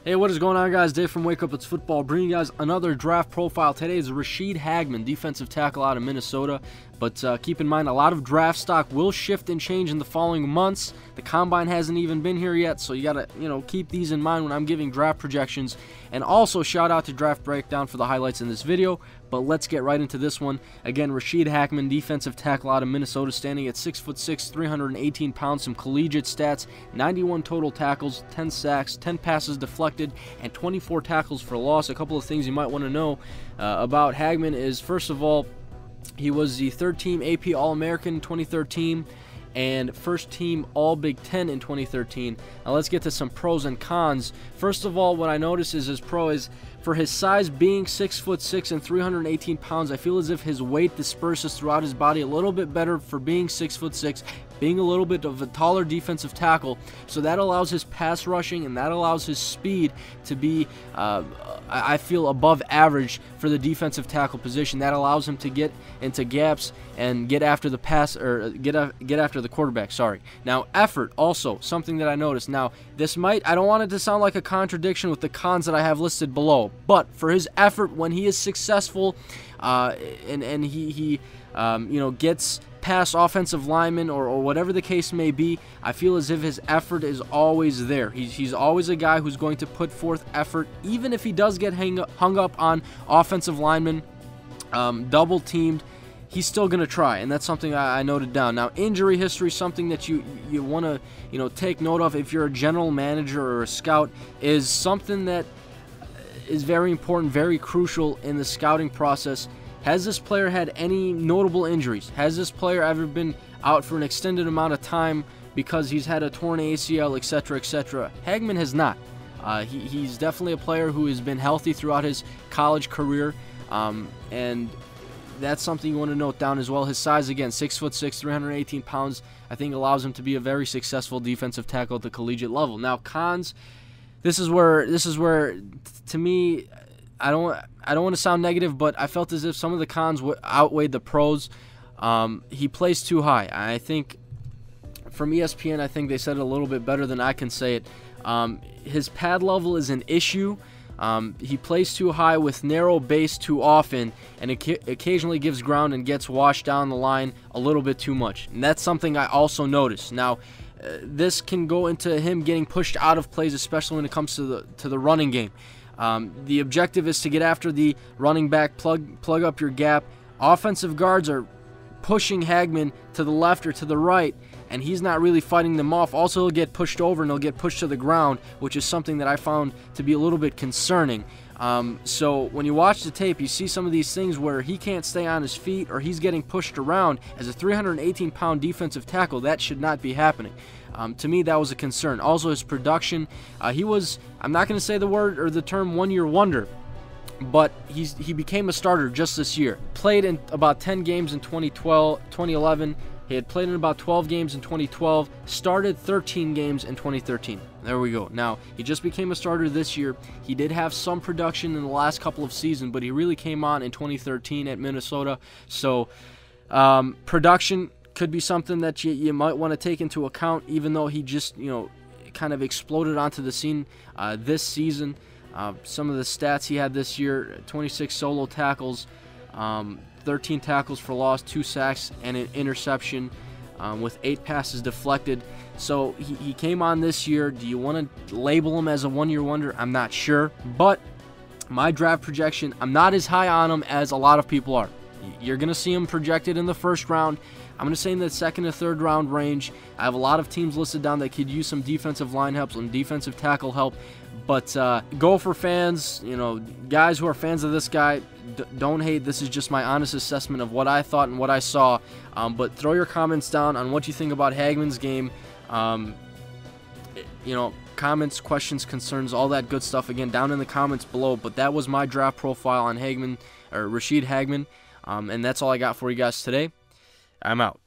Hey, what is going on, guys? Dave from Wake Up It's Football, bringing you guys another draft profile. Today is Hageman, defensive tackle out of Minnesota. But keep in mind, a lot of draft stock will shift and change in the following months. The combine hasn't even been here yet, so you gotta, keep these in mind when I'm giving draft projections. And also, shout out to Draft Breakdown for the highlights in this video. But let's get right into this one. Again, Hageman, defensive tackle out of Minnesota, standing at 6'6", 318 pounds. Some collegiate stats: 91 total tackles, 10 sacks, 10 passes deflected, and 24 tackles for loss. A couple of things you might want to know about Hageman is, first of all, he was the third-team AP All-American in 2013 and first-team All-Big Ten in 2013. Now let's get to some pros and cons. First of all, what I notice is his pro is, for his size being 6'6" and 318 pounds, I feel as if his weight disperses throughout his body a little bit better for being 6'6", being a little bit of a taller defensive tackle. So that allows his pass rushing and that allows his speed to be, I feel, above average for the defensive tackle position. That allows him to get into gaps and get after the pass, or get after the quarterback. Sorry. Now, effort, also something that I noticed. Now, this might, I don't want it to sound like a contradiction with the cons that I have listed below, but for his effort when he is successful, and he gets past offensive linemen or whatever the case may be, I feel as if his effort is always there. He's always a guy who's going to put forth effort, even if he does get hung up on offensive linemen, double teamed. He's still going to try, and that's something I noted down. Now, injury history, something that you want to take note of if you're a general manager or a scout, is something that is very important, very crucial in the scouting process. Has this player had any notable injuries? Has this player ever been out for an extended amount of time because he's had a torn ACL, etc., etc.? Hageman has not. He's definitely a player who has been healthy throughout his college career, and that's something you want to note down as well. His size, again, 6'6", 318 pounds, I think allows him to be a very successful defensive tackle at the collegiate level. Now, cons. This is where, to me, I don't want to sound negative, but I felt as if some of the cons outweighed the pros. He plays too high. I think from ESPN, I think they said it a little bit better than I can say it. His pad level is an issue. He plays too high with narrow base too often, and occasionally gives ground and gets washed down the line a little bit too much. And that's something I also noticed. Now, this can go into him getting pushed out of plays, especially when it comes to the running game. The objective is to get after the running back, plug up your gap. Offensive guards are pushing Hageman to the left or to the right, and he's not really fighting them off. Also, he'll get pushed over and he'll get pushed to the ground, which is something that I found to be a little bit concerning. So when you watch the tape, you see some of these things where he can't stay on his feet or he's getting pushed around. As a 318-pound defensive tackle, that should not be happening. To me, that was a concern. Also, his production, he was, I'm not going to say the word or the term one-year wonder, but he became a starter just this year. Played in about 10 games in 2011. He had played in about 12 games in 2012, started 13 games in 2013. There we go. Now, he just became a starter this year. He did have some production in the last couple of seasons, but he really came on in 2013 at Minnesota. So, production could be something that you might want to take into account, even though he just, kind of exploded onto the scene this season. Some of the stats he had this year: 26 solo tackles, 13 tackles for loss, 2 sacks, and an interception, with 8 passes deflected. So he came on this year. Do you want to label him as a one-year wonder? I'm not sure. But my draft projection, I'm not as high on him as a lot of people are. You're going to see him projected in the first round. I'm going to say in the second to third round range. I have a lot of teams listed down that could use some defensive line help, some defensive tackle help. But Gopher fans, guys who are fans of this guy, don't hate. This is just my honest assessment of what I thought and what I saw. But throw your comments down on what you think about Hageman's game. Comments, questions, concerns, all that good stuff, again, down in the comments below. But that was my draft profile on Hageman, or Hageman. And that's all I got for you guys today. I'm out.